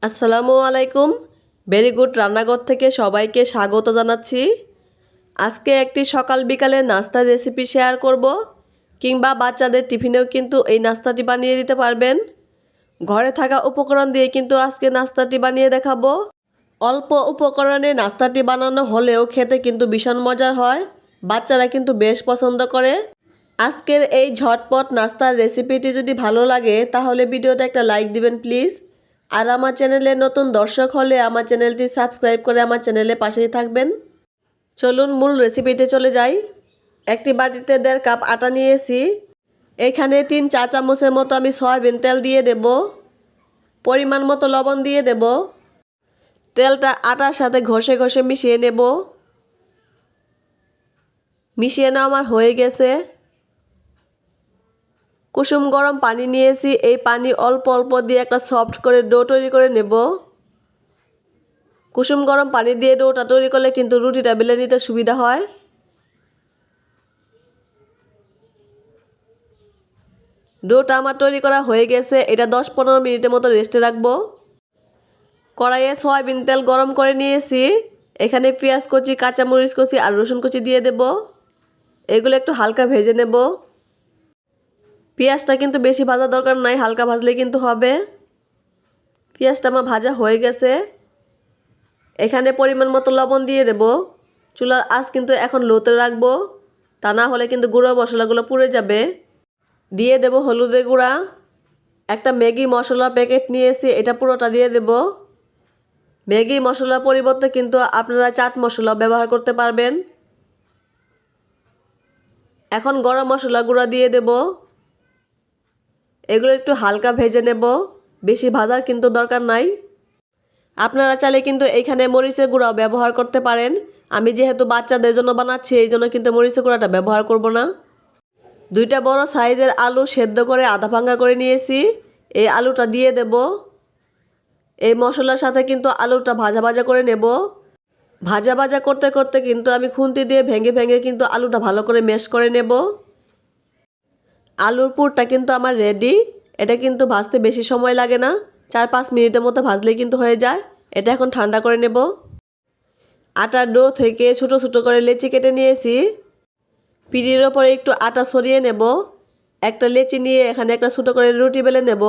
আসসালামু আলাইকুম। Very good রান্নাঘর থেকে সবাইকে স্বাগত জানাচ্ছি। আজকে একটি সকাল বিকালের নাস্তার রেসিপি শেয়ার করব, কিংবা বাচ্চাদের টিফিনেও কিন্তু এই নাস্তাটি বানিয়ে দিতে পারবেন। ঘরে থাকা উপকরণ দিয়ে কিন্তু আজকে নাস্তাটি বানিয়ে দেখাবো। অল্প উপকরণে নাস্তাটি বানানো হলেও খেতে কিন্তু ভীষণ মজার হয়। বাচ্চারা কিন্তু বেশ পছন্দ করে। আজকের এই ঝটপট নাস্তার রেসিপিটি যদি ভালো লাগে তাহলে ভিডিওতে একটা লাইক দিবেন প্লিজ। আর আমার চ্যানেলে নতুন দর্শক হলে আমার চ্যানেলটি সাবস্ক্রাইব করে আমার চ্যানেলে পাশেই থাকবেন। চলুন মূল রেসিপিতে চলে যাই। একটি বাটিতে 1.5 কাপ আটা নিয়েছি। এখানে 3 চা চামচের মতো আমি সয়াবিন তেল দিয়ে দেব। পরিমাণ মতো লবণ দিয়ে দেব। তেলটা আটার সাথে ঘষে ঘষে মিশিয়ে নেব। মিশিয়ে নেওয়া আমার হয়ে গেছে। কুসুম গরম পানি নিয়েছি। এই পানি অল্প অল্প দিয়ে একটা সফট করে ডো তৈরি করে নেব। কুসুম গরম পানি দিয়ে ডোটা তৈরি করলে কিন্তু রুটিটা বেলে নিতে সুবিধা হয়। ডোটা আমার তৈরি করা হয়ে গেছে। এটা 10-15 মিনিটের মতো রেস্টে রাখবো। কড়াইয়ে সয়াবিন তেল গরম করে নিয়েছি। এখানে পেঁয়াজ কুচি, কাঁচামরিচ কুচি আর রসুন কুচি দিয়ে দেব। এগুলো একটু হালকা ভেজে নেব। পেঁয়াজটা কিন্তু বেশি ভাজা দরকার নাই, হালকা ভাজলে কিন্তু হবে। পেঁয়াজটা আমার ভাজা হয়ে গেছে। এখানে পরিমাণ মতো লবণ দিয়ে দেব। চুলার আঁচ কিন্তু এখন লোতে রাখবো, তা না হলে কিন্তু গুঁড়ো মশলাগুলো পুড়ে যাবে। দিয়ে দেব হলুদের গুঁড়া। একটা ম্যাগি মশলার প্যাকেট নিয়েছি, এটা পুরোটা দিয়ে দেব। ম্যাগি মশলার পরিবর্তে কিন্তু আপনারা চাট মশলা ব্যবহার করতে পারবেন। এখন গরম মশলা গুঁড়া দিয়ে দেব। এগুলো একটু হালকা ভেজে নেব, বেশি ভাজার কিন্তু দরকার নাই। আপনারা চাইলে কিন্তু এইখানে মরিচের গুঁড়াও ব্যবহার করতে পারেন। আমি যেহেতু বাচ্চাদের জন্য বানাচ্ছি এই জন্য কিন্তু মরিচের গুঁড়াটা ব্যবহার করব না। 2টা বড় সাইজের আলু সেদ্ধ করে আধা ভাঙা করে নিয়েছি। এই আলুটা দিয়ে দেব। এই মশলার সাথে কিন্তু আলুটা ভাজা ভাজা করে নেব। ভাজা ভাজা করতে করতে কিন্তু আমি খুন্তি দিয়ে ভেঙে ভেঙে কিন্তু আলুটা ভালো করে ম্যাশ করে নেব। আলুর পুরটা কিন্তু আমার রেডি। এটা কিন্তু ভাজতে বেশি সময় লাগে না, 4-5 মিনিটের মতো ভাজলেই কিন্তু হয়ে যায়। এটা এখন ঠান্ডা করে নেব। আটার ডো থেকে ছোট ছোট করে লেচি কেটে নিয়েছি। পিঁড়ির ওপরে একটু আটা ছড়িয়ে নেব। একটা লেচি নিয়ে এখানে একটা ছোটো করে রুটি বেলে নেব।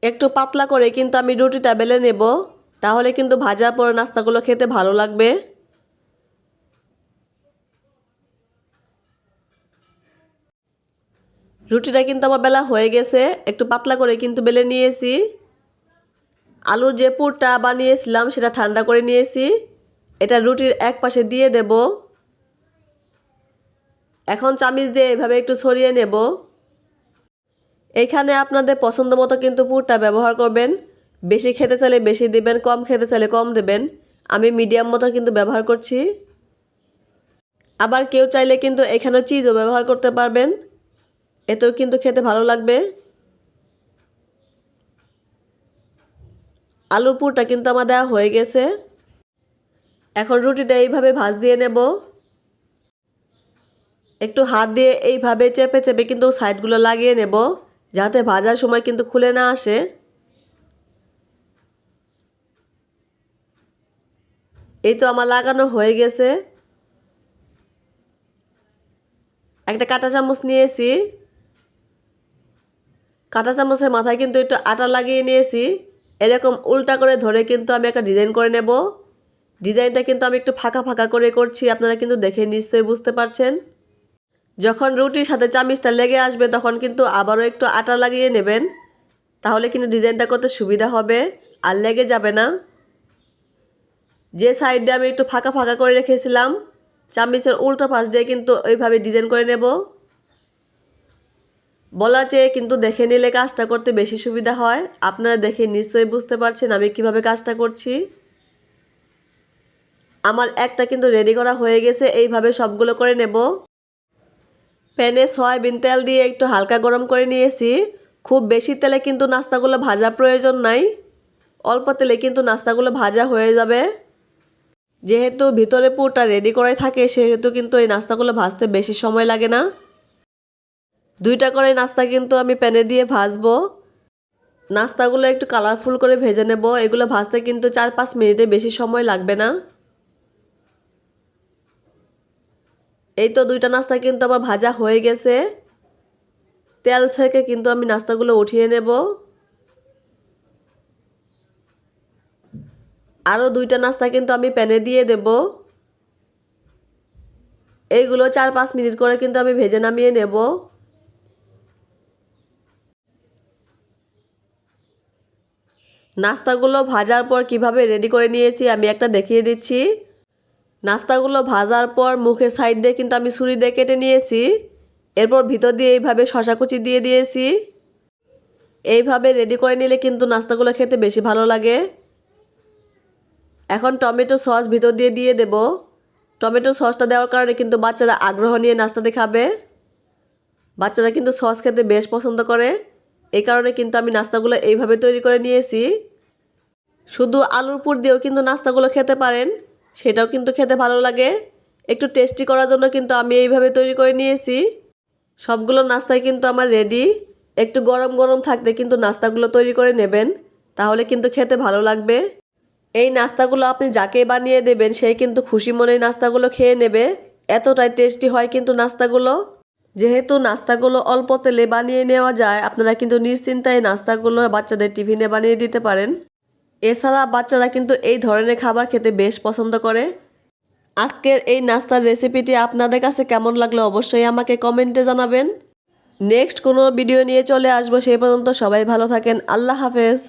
একটু পাতলা করে কিন্তু আমি রুটিটা বেলে নেব, তাহলে কিন্তু ভাজার পর নাস্তাগুলো খেতে ভালো লাগবে। রুটিটা কিন্তু আমার বেলা হয়ে গেছে। একটু পাতলা করে কিন্তু বেলে নিয়েছি। আলুর যে পুরটা বানিয়েছিলাম সেটা ঠান্ডা করে নিয়েছি। এটা রুটির এক পাশে দিয়ে দেব। এখন চামিচ দিয়ে এভাবে একটু ছড়িয়ে নেব। এখানে আপনাদের পছন্দ মতো কিন্তু পুরটা ব্যবহার করবেন। বেশি খেতে চাইলে বেশি দিবেন, কম খেতে চাইলে কম দেবেন। আমি মিডিয়াম মতো কিন্তু ব্যবহার করছি। আবার কেউ চাইলে কিন্তু এখানে চিজও ব্যবহার করতে পারবেন, এতেও কিন্তু খেতে ভালো লাগবে। আলুর পুরটা কিন্তু আমার দেওয়া হয়ে গেছে। এখন রুটিটা এইভাবে ভাঁজ দিয়ে নেব। একটু হাত দিয়ে এইভাবে চেপে চেপে কিন্তু সাইডগুলো লাগিয়ে নেব, যাতে ভাজার সময় কিন্তু খুলে না আসে। এই তো আমার লাগানো হয়ে গেছে। একটা কাঁটা চামচ নিয়েছি। কাঁটা চামচের মাথায় কিন্তু একটু আটা লাগিয়ে নিয়েছি। এরকম উল্টা করে ধরে কিন্তু আমি একটা ডিজাইন করে নেব। ডিজাইনটা কিন্তু আমি একটু ফাঁকা ফাঁকা করে করছি, আপনারা কিন্তু দেখে নিশ্চয়ই বুঝতে পারছেন। যখন রুটির সাথে চামিচটা লেগে আসবে তখন কিন্তু আবারও একটু আটা লাগিয়ে নেবেন, তাহলে কিন্তু ডিজাইনটা করতে সুবিধা হবে আর লেগে যাবে না। যে সাইডে আমি একটু ফাঁকা ফাঁকা করে রেখেছিলাম, চামিচের উল্টো পাশ দিয়ে কিন্তু ওইভাবে ডিজাইন করে নেব। বলার চেয়ে কিন্তু দেখে নিলে কাজটা করতে বেশি সুবিধা হয়। আপনারা দেখে নিশ্চয়ই বুঝতে পারছেন আমি কিভাবে কাজটা করছি। আমার একটা কিন্তু রেডি করা হয়ে গেছে। এইভাবে সবগুলো করে নেব। প্যানে সয়াবিন তেল দিয়ে একটু হালকা গরম করে নিয়েছি। খুব বেশি তেলে কিন্তু নাস্তাগুলো ভাজার প্রয়োজন নাই, অল্প তেলে কিন্তু নাস্তাগুলো ভাজা হয়ে যাবে। যেহেতু ভিতরে পুরটা রেডি করাই থাকে সেহেতু কিন্তু এই নাস্তাগুলো ভাজতে বেশি সময় লাগে না। 2টা করে নাস্তা কিন্তু আমি প্যানে দিয়ে ভাজবো। নাস্তাগুলো একটু কালারফুল করে ভেজে নেব। এগুলো ভাজতে কিন্তু 4-5 মিনিটে বেশি সময় লাগবে না। এই তো দুইটা নাস্তা কিন্তু আমার ভাজা হয়ে গেছে। তেল থেকে কিন্তু আমি নাস্তাগুলো উঠিয়ে নেব। আরও দুইটা নাস্তা কিন্তু আমি প্যানে দিয়ে দেব। এইগুলো 4-5 মিনিট করে কিন্তু আমি ভেজে নামিয়ে নেব। নাস্তাগুলো ভাজার পর কিভাবে রেডি করে নিয়েছি আমি একটা দেখিয়ে দিচ্ছি। নাস্তাগুলো ভাজার পর মুখের সাইড দিয়ে কিন্তু আমি ছুরি দিয়ে কেটে নিয়েছি। এরপর ভিতর দিয়ে এইভাবে শসা কুচি দিয়ে দিয়েছি। এইভাবে রেডি করে নিলে কিন্তু নাস্তাগুলো খেতে বেশি ভালো লাগে। এখন টমেটো সস ভিতর দিয়ে দিয়ে দেব। টমেটো সসটা দেওয়ার কারণে কিন্তু বাচ্চারা আগ্রহ নিয়ে নাস্তাতে খাবে। বাচ্চারা কিন্তু সস খেতে বেশ পছন্দ করে। এই কারণে কিন্তু আমি নাস্তাগুলো এইভাবে তৈরি করে নিয়েছি। শুধু আলুর পুর দিয়েও কিন্তু নাস্তাগুলো খেতে পারেন, সেটাও কিন্তু খেতে ভালো লাগে। একটু টেস্টি করার জন্য কিন্তু আমি এইভাবে তৈরি করে নিয়েছি। সবগুলো নাস্তাই কিন্তু আমার রেডি। একটু গরম গরম থাকতে কিন্তু নাস্তাগুলো তৈরি করে নেবেন, তাহলে কিন্তু খেতে ভালো লাগবে। এই নাস্তাগুলো আপনি যাকে বানিয়ে দেবেন সেই কিন্তু খুশি মনে নাস্তাগুলো খেয়ে নেবে। এতটাই টেস্টি হয় কিন্তু নাস্তাগুলো। যেহেতু নাস্তাগুলো অল্প তেলে বানিয়ে নেওয়া যায়, আপনারা কিন্তু নিশ্চিন্তায় নাস্তাগুলো বাচ্চাদের টিফিনে বানিয়ে দিতে পারেন। এছাড়া বাচ্চারা কিন্তু এই ধরনের খাবার খেতে বেশ পছন্দ করে। আজকের এই নাস্তার রেসিপিটি আপনাদের কাছে কেমন লাগলো অবশ্যই আমাকে কমেন্টে জানাবেন। নেক্সট কোনো ভিডিও নিয়ে চলে আসবো। সেই পর্যন্ত সবাই ভালো থাকেন। আল্লাহ হাফেজ।